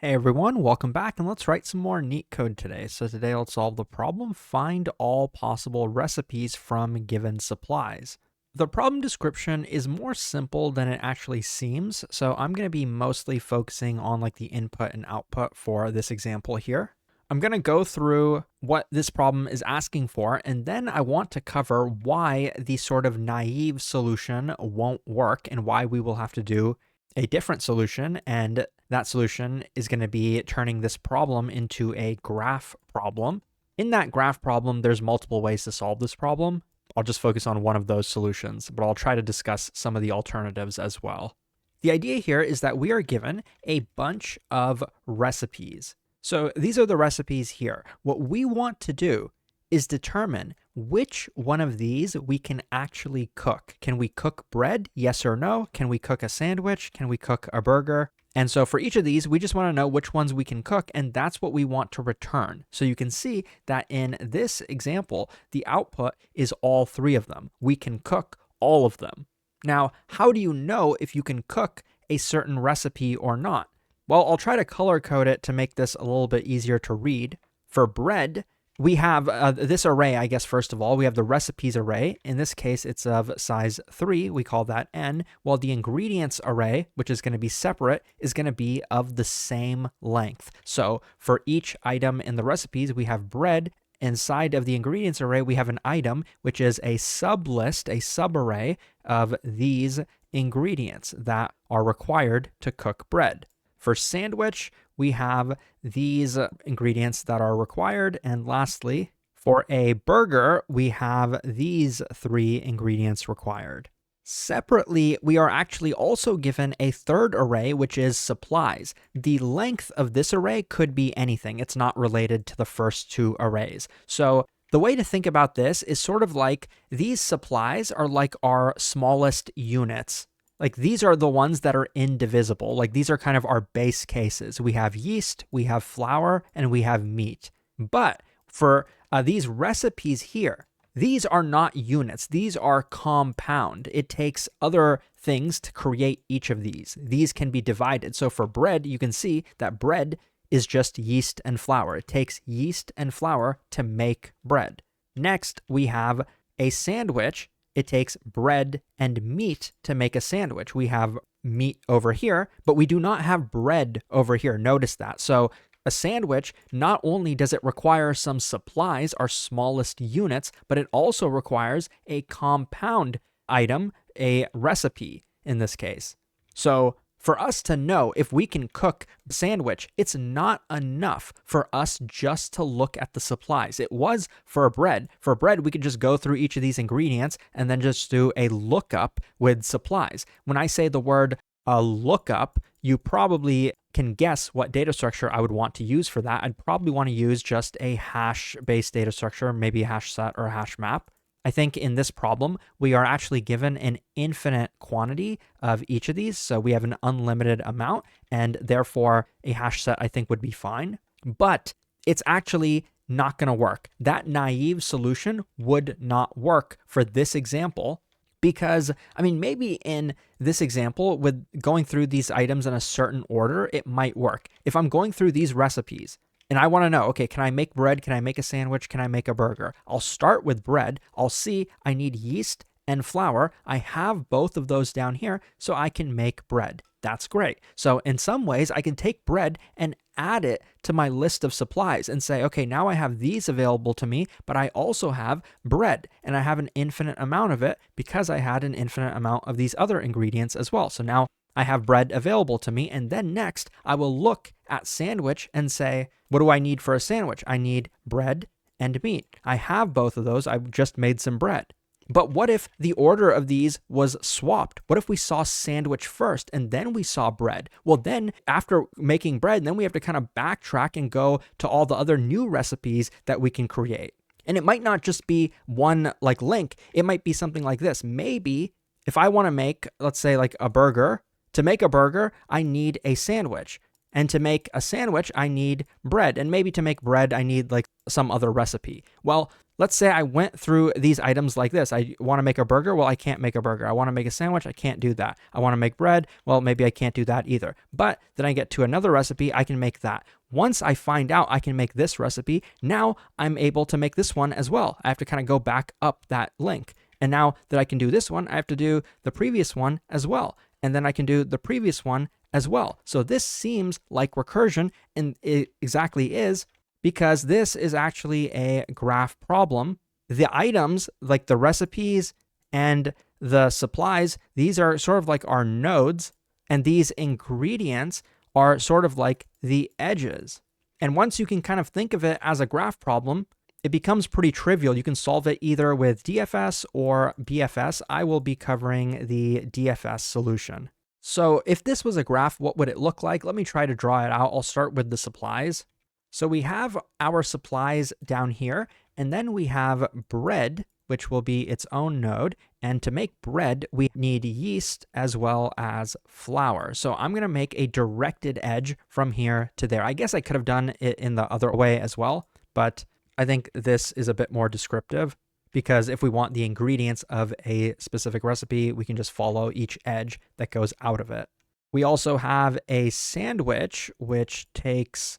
Hey everyone, welcome back, and let's write some more Leetcode today. So today let's solve the problem, find all possible recipes from given supplies. The problem description is more simple than it actually seems, so I'm going to be mostly focusing on like the input and output for this example here. I'm going to go through what this problem is asking for, and then I want to cover why the sort of naive solution won't work and why we will have to do a different solution, and that solution is going to be turning this problem into a graph problem. In that graph problem, there's multiple ways to solve this problem. I'll just focus on one of those solutions, but I'll try to discuss some of the alternatives as well. The idea here is that we are given a bunch of recipes. So these are the recipes here. What we want to do is determine which one of these we can actually cook. Can we cook bread? Yes or no? Can we cook a sandwich? Can we cook a burger? And so for each of these, we just want to know which ones we can cook, and that's what we want to return. So you can see that in this example, the output is all three of them. We can cook all of them. Now, how do you know if you can cook a certain recipe or not? Well, I'll try to color code it to make this a little bit easier to read. For bread, we have this array, I guess, first of all. We have the recipes array. In this case, it's of size 3. We call that n. While the ingredients array, which is going to be separate, is going to be of the same length. So for each item in the recipes, we have bread. Inside of the ingredients array, we have an item, which is a sublist, a subarray of these ingredients that are required to cook bread. For sandwich, we have these ingredients that are required. And lastly, for a burger, we have these 3 ingredients required. Separately, we are actually also given a third array, which is supplies. The length of this array could be anything. It's not related to the first 2 arrays. So the way to think about this is sort of like these supplies are like our smallest units. Like these are the ones that are indivisible. Like these are kind of our base cases. We have yeast, we have flour, and we have meat. But for these recipes here, these are not units. These are compound. It takes other things to create each of these. These can be divided. So for bread, you can see that bread is just yeast and flour. It takes yeast and flour to make bread. Next, we have a sandwich. It takes bread and meat to make a sandwich. We have meat over here, but we do not have bread over here. Notice that. So a sandwich, not only does it require some supplies, our smallest units, but it also requires a compound item, a recipe in this case. So for us to know if we can cook a sandwich, it's not enough for us just to look at the supplies. It was for bread. For bread, we could just go through each of these ingredients and then just do a lookup with supplies. When I say the word lookup, you probably can guess what data structure I would want to use for that. I'd probably want to use just a hash-based data structure, maybe a hash set or a hash map. I think in this problem, we are actually given an infinite quantity of each of these. So we have an unlimited amount, and therefore a hash set I think would be fine. But it's actually not going to work. That naive solution would not work for this example because, I mean, maybe in this example, with going through these items in a certain order, it might work. If I'm going through these recipes, and I want to know, okay, can I make bread? Can I make a sandwich? Can I make a burger? I'll start with bread. I'll see I need yeast and flour. I have both of those down here, so I can make bread. That's great. So in some ways, I can take bread and add it to my list of supplies and say, okay, now I have these available to me, but I also have bread, and I have an infinite amount of it because I had an infinite amount of these other ingredients as well. So now I have bread available to me, and then next I will look at sandwich and say, what do I need for a sandwich? I need bread and meat. I have both of those. I've just made some bread. But what if the order of these was swapped? What if we saw sandwich first and then we saw bread? Well, then after making bread, then we have to kind of backtrack and go to all the other new recipes that we can create. And it might not just be one like link. It might be something like this. Maybe if I want to make, let's say like a burger, to make a burger, I need a sandwich. And to make a sandwich, I need bread. And maybe to make bread, I need like some other recipe. Well, let's say I went through these items like this. I want to make a burger. Well, I can't make a burger. I want to make a sandwich. I can't do that. I want to make bread. Well, maybe I can't do that either. But then I get to another recipe. I can make that. Once I find out I can make this recipe, now I'm able to make this one as well. I have to kind of go back up that link. And now that I can do this one, I have to do the previous one as well. And then I can do the previous one as well. So this seems like recursion, and it exactly is, because this is actually a graph problem. The items, like the recipes and the supplies, these are sort of like our nodes, and these ingredients are sort of like the edges. And once you can kind of think of it as a graph problem, it becomes pretty trivial. You can solve it either with DFS or BFS. I will be covering the DFS solution. So if this was a graph, what would it look like? Let me try to draw it out. I'll start with the supplies. So we have our supplies down here, and then we have bread, which will be its own node. And to make bread, we need yeast as well as flour. So I'm going to make a directed edge from here to there. I guess I could have done it in the other way as well, but I think this is a bit more descriptive, because if we want the ingredients of a specific recipe, we can just follow each edge that goes out of it. We also have a sandwich, which takes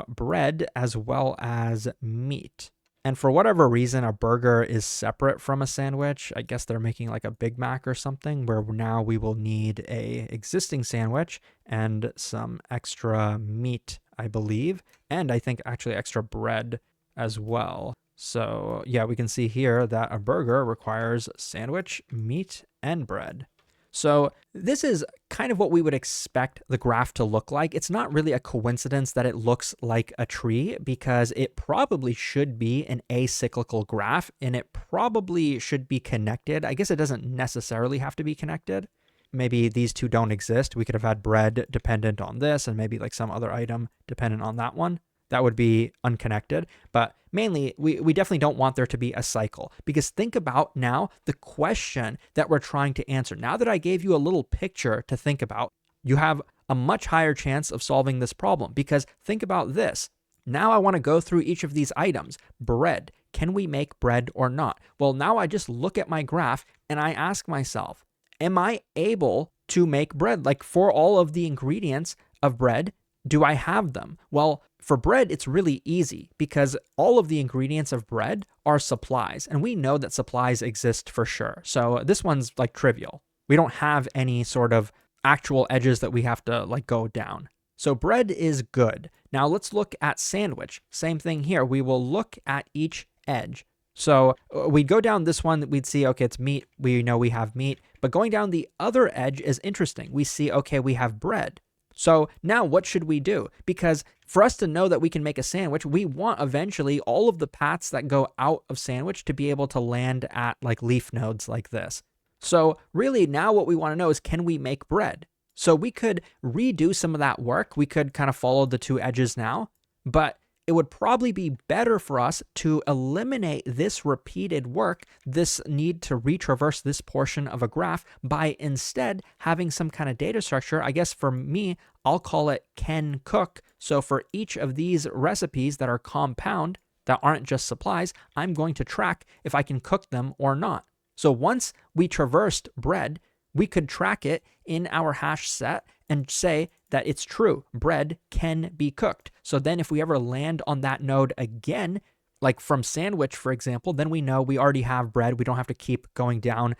bread as well as meat. And for whatever reason, a burger is separate from a sandwich. I guess they're making like a Big Mac or something, where now we will need a existing sandwich and some extra meat, I believe. And I think actually extra bread as well. So yeah, we can see here that a burger requires sandwich, meat, and bread. So this is kind of what we would expect the graph to look like. It's not really a coincidence that it looks like a tree, because it probably should be an acyclical graph, and it probably should be connected. I guess it doesn't necessarily have to be connected. Maybe these two don't exist. We could have had bread dependent on this, and maybe like some other item dependent on that one. That would be unconnected. But mainly, we definitely don't want there to be a cycle, because think about now the question that we're trying to answer. Now that I gave you a little picture to think about, you have a much higher chance of solving this problem, because think about this. Now I want to go through each of these items. Bread. Can we make bread or not? Well, now I just look at my graph and I ask myself, am I able to make bread? Like, for all of the ingredients of bread, do I have them? Well, for bread, it's really easy, because all of the ingredients of bread are supplies, and we know that supplies exist for sure. So this one's like trivial. We don't have any sort of actual edges that we have to like go down. So bread is good. Now let's look at sandwich. Same thing here. We will look at each edge. So we'd go down this one, we'd see, okay, it's meat. We know we have meat. But going down the other edge is interesting. We see, okay, we have bread. So now what should we do? Because for us to know that we can make a sandwich, we want eventually all of the paths that go out of sandwich to be able to land at like leaf nodes like this. So really now what we want to know is, can we make bread? So we could redo some of that work. We could kind of follow the two edges now, but it would probably be better for us to eliminate this repeated work, this need to retraverse this portion of a graph, by instead having some kind of data structure. I guess for me, I'll call it can cook. So for each of these recipes that are compound, that aren't just supplies, I'm going to track if I can cook them or not. So once we traversed bread, we could track it in our hash set and say that it's true, bread can be cooked. So then if we ever land on that node again, like from sandwich, for example, then we know we already have bread. We don't have to keep going down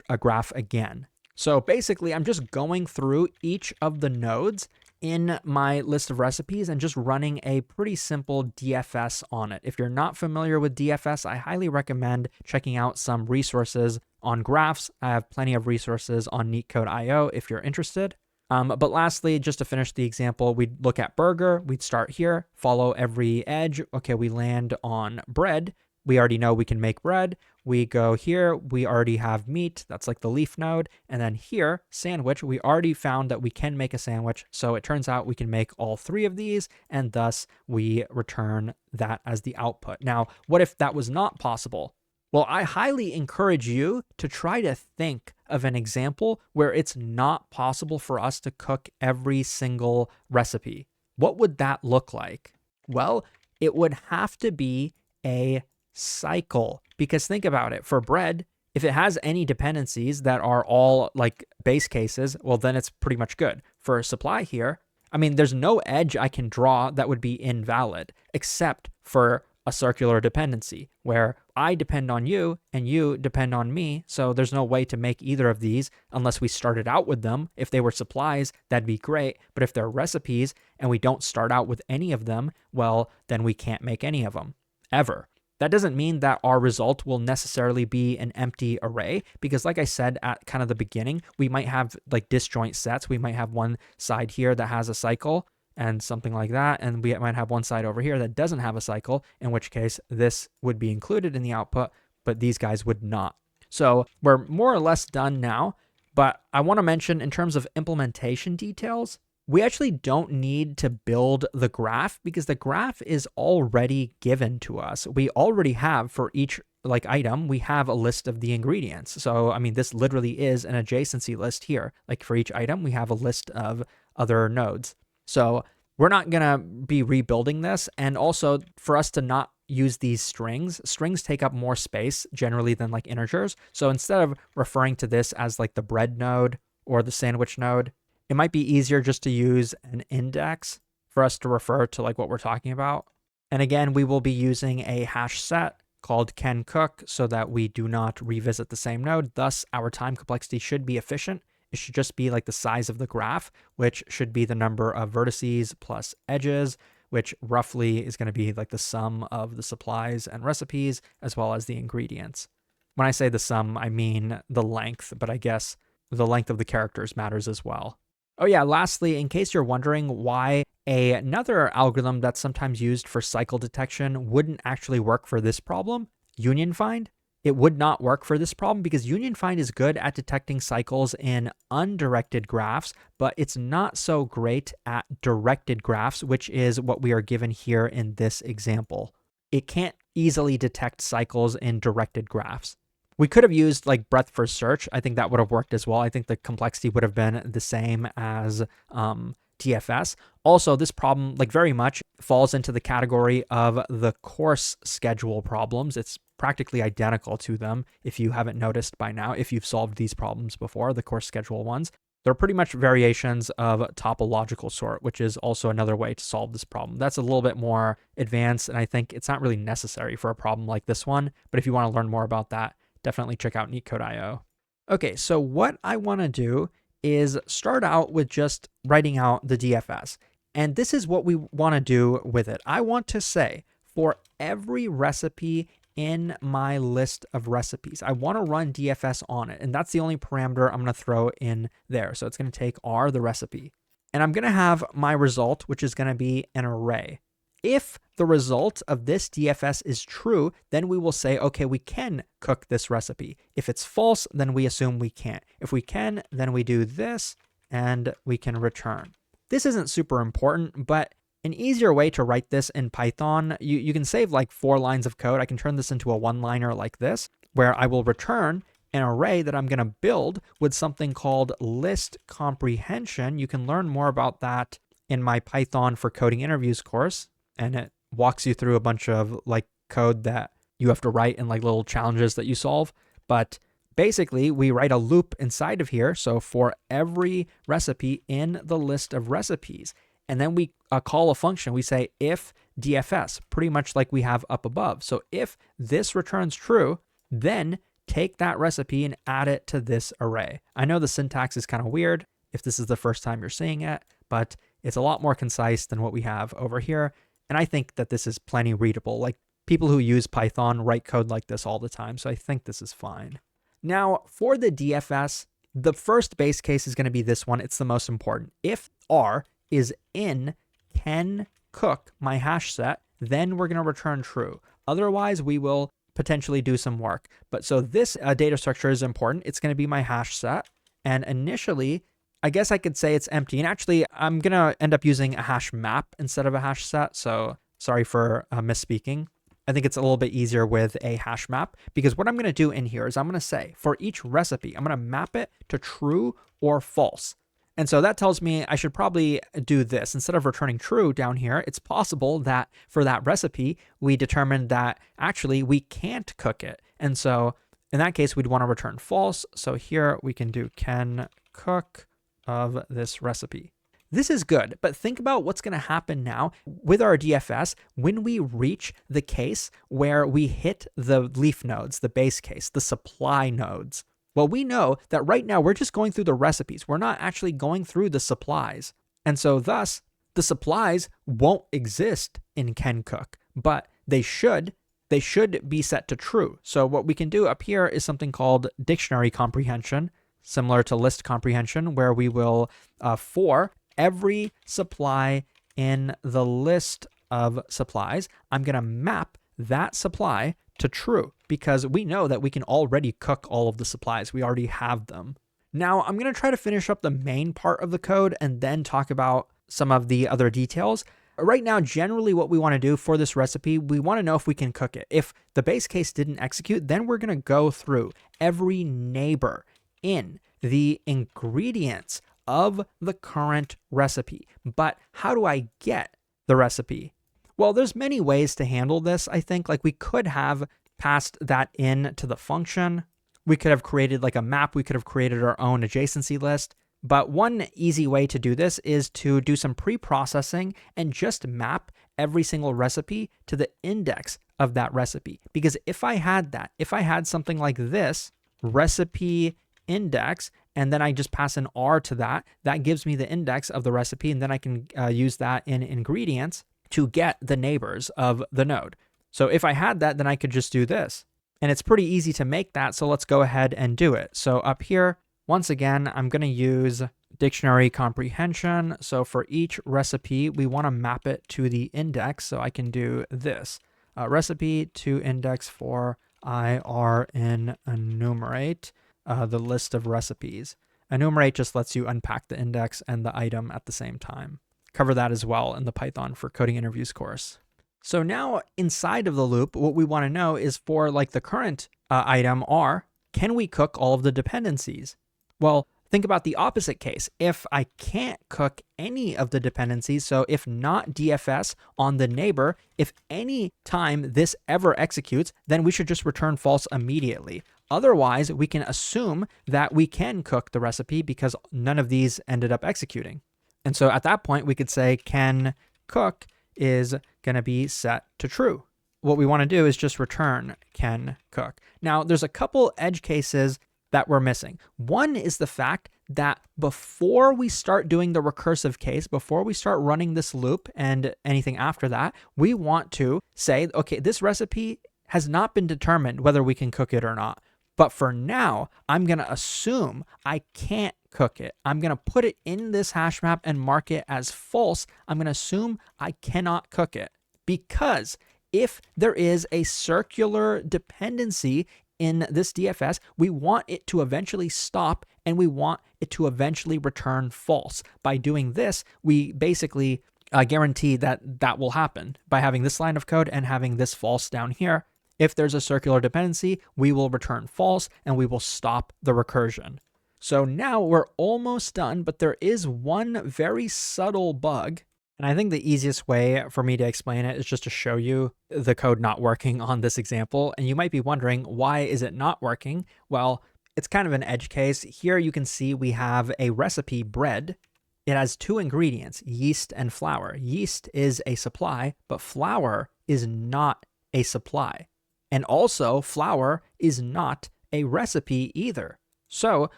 a graph again. So basically, I'm just going through each of the nodes in my list of recipes and just running a pretty simple DFS on it. If you're not familiar with DFS, I highly recommend checking out some resources on graphs. I have plenty of resources on Leetcode.io if you're interested. But lastly, just to finish the example, we'd look at burger. We'd start here, follow every edge. Okay, we land on bread. We already know we can make bread. We go here, we already have meat. That's like the leaf node. And then here, sandwich, we already found that we can make a sandwich. So it turns out we can make all three of these, and thus we return that as the output. Now, what if that was not possible? Well, I highly encourage you to try to think of an example where it's not possible for us to cook every single recipe. What would that look like? Well, it would have to be a cycle. Because think about it, for bread, if it has any dependencies that are all like base cases, well, then it's pretty much good. For supply here, I mean, there's no edge I can draw that would be invalid, except for a circular dependency where I depend on you and you depend on me. So there's no way to make either of these unless we started out with them. If they were supplies, that'd be great. But if they're recipes and we don't start out with any of them, well, then we can't make any of them ever. That doesn't mean that our result will necessarily be an empty array, because like I said at kind of the beginning, we might have like disjoint sets. We might have one side here that has a cycle and something like that, and we might have one side over here that doesn't have a cycle, in which case this would be included in the output, but these guys would not. So we're more or less done now, but I want to mention in terms of implementation details, we actually don't need to build the graph because the graph is already given to us. We already have for each like item, we have a list of the ingredients. So, I mean, this literally is an adjacency list here. Like for each item, we have a list of other nodes. So we're not going to be rebuilding this. And also for us to not use these strings take up more space generally than like integers. So instead of referring to this as like the bread node or the sandwich node, it might be easier just to use an index for us to refer to like what we're talking about. And again, we will be using a hash set called canCook so that we do not revisit the same node. Thus, our time complexity should be efficient. It should just be like the size of the graph, which should be the number of vertices plus edges, which roughly is going to be like the sum of the supplies and recipes, as well as the ingredients. When I say the sum, I mean the length, but I guess the length of the characters matters as well. Oh yeah, lastly, in case you're wondering why another algorithm that's sometimes used for cycle detection wouldn't actually work for this problem, union find. It would not work for this problem because union find is good at detecting cycles in undirected graphs, but it's not so great at directed graphs, which is what we are given here in this example. It can't easily detect cycles in directed graphs. We could have used like breadth first search. I think that would have worked as well. I think the complexity would have been the same as TFS. Also, this problem like very much falls into the category of the course schedule problems. It's practically identical to them if you haven't noticed by now, if you've solved these problems before, the course schedule ones. They're pretty much variations of topological sort, which is also another way to solve this problem. That's a little bit more advanced, and I think it's not really necessary for a problem like this one. But if you want to learn more about that, definitely check out Leetcode.io. Okay, so what I want to do is start out with just writing out the DFS. And this is what we want to do with it. I want to say for every recipe in my list of recipes, I want to run DFS on it. And that's the only parameter I'm going to throw in there. So it's going to take R, the recipe. And I'm going to have my result, which is going to be an array. If the result of this DFS is true, then we will say, okay, we can cook this recipe. If it's false, then we assume we can't. If we can, then we do this and we can return. This isn't super important, but an easier way to write this in Python, you can save like 4 lines of code. I can turn this into a one-liner like this, where I will return an array that I'm going to build with something called list comprehension. You can learn more about that in my Python for Coding Interviews course. And it walks you through a bunch of like code that you have to write and like little challenges that you solve. But basically, we write a loop inside of here. So for every recipe in the list of recipes, and then we call a function. We say if DFS, pretty much like we have up above. So if this returns true, then take that recipe and add it to this array. I know the syntax is kind of weird if this is the first time you're seeing it, but it's a lot more concise than what we have over here. And I think that this is plenty readable. Like people who use Python write code like this all the time. So I think this is fine. Now for the DFS, the first base case is going to be this one. It's the most important. If R is in canCook, my hash set, then we're going to return true. Otherwise, we will potentially do some work. But so this data structure is important. It's going to be my hash set. And initially, I guess I could say it's empty. And actually, I'm going to end up using a hash map instead of a hash set. So sorry for misspeaking. I think it's a little bit easier with a hash map because what I'm going to do in here is I'm going to say for each recipe, I'm going to map it to true or false. And so that tells me I should probably do this. Instead of returning true down here, it's possible that for that recipe, we determined that actually we can't cook it. And so in that case, we'd want to return false. So here we can do can cook of this recipe. This is good, but think about what's going to happen now with our DFS when we reach the case where we hit the leaf nodes, the base case, the supply nodes. Well, we know that right now we're just going through the recipes. We're not actually going through the supplies. And so thus, the supplies won't exist in can cook, but they should be set to true. So what we can do up here is something called dictionary comprehension, similar to list comprehension, where we will, for every supply in the list of supplies, I'm going to map that supply to true because we know that we can already cook all of the supplies. We already have them. Now I'm going to try to finish up the main part of the code and then talk about some of the other details. Right now, generally what we want to do for this recipe, we want to know if we can cook it. If the base case didn't execute, then we're going to go through every neighbor in the ingredients of the current recipe. But how do I get the recipe? Well, there's many ways to handle this, I think. Like we could have passed that in to the function. We could have created like a map. We could have created our own adjacency list. But one easy way to do this is to do some pre-processing and just map every single recipe to the index of that recipe. Because if I had something like this, recipe index, and then I just pass an R to that, that gives me the index of the recipe, and then I can use that in ingredients to get the neighbors of the node. So if I had that, then I could just do this. And it's pretty easy to make that, so let's go ahead and do it. So up here, once again, I'm going to use dictionary comprehension. So for each recipe, we want to map it to the index. So I can do this. Recipe to index for IR in enumerate the list of recipes. Enumerate just lets you unpack the index and the item at the same time. Cover that as well in the Python for Coding Interviews course. So now inside of the loop, what we want to know is for like the current item R, can we cook all of the dependencies? Well, think about the opposite case. If I can't cook any of the dependencies, so if not DFS on the neighbor, if any time this ever executes, then we should just return false immediately. Otherwise, we can assume that we can cook the recipe because none of these ended up executing. And so at that point, we could say can cook is going to be set to true. What we want to do is just return can cook. Now, there's a couple edge cases that we're missing. One is the fact that before we start doing the recursive case, before we start running this loop and anything after that, we want to say, okay, this recipe has not been determined whether we can cook it or not. But for now, I'm going to assume I can't cook it. I'm going to put it in this hash map and mark it as false. I'm going to assume I cannot cook it because if there is a circular dependency in this DFS, we want it to eventually stop and we want it to eventually return false. By doing this, we basically guarantee that that will happen by having this line of code and having this false down here. If there's a circular dependency, we will return false and we will stop the recursion. So now we're almost done, but there is one very subtle bug. And I think the easiest way for me to explain it is just to show you the code not working on this example. And you might be wondering, why is it not working? Well, it's kind of an edge case. Here you can see we have a recipe bread. It has two ingredients, yeast and flour. Yeast is a supply, but flour is not a supply. And also, flour is not a recipe either. So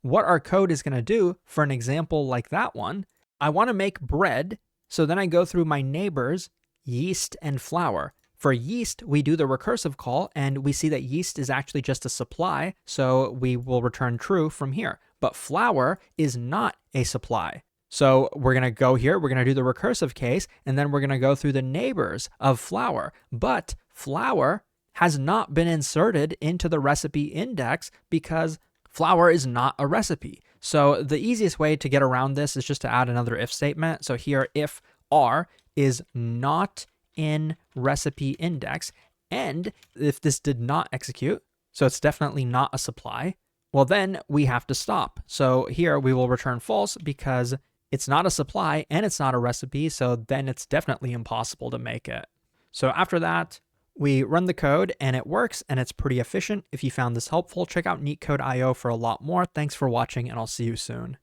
what our code is going to do for an example like that one, I want to make bread. So then I go through my neighbors, yeast and flour. For yeast, we do the recursive call and we see that yeast is actually just a supply. So we will return true from here. But flour is not a supply. So we're going to go here, we're going to do the recursive case, and then we're going to go through the neighbors of flour. But flour has not been inserted into the recipe index because flour is not a recipe. So the easiest way to get around this is just to add another if statement. So here, if R is not in recipe index, and if this did not execute, so it's definitely not a supply, Well, then we have to stop. So here we will return false because it's not a supply and it's not a recipe, so then it's definitely impossible to make it. So after that, we run the code and it works and it's pretty efficient. If you found this helpful, check out Leetcode.io for a lot more. Thanks for watching and I'll see you soon.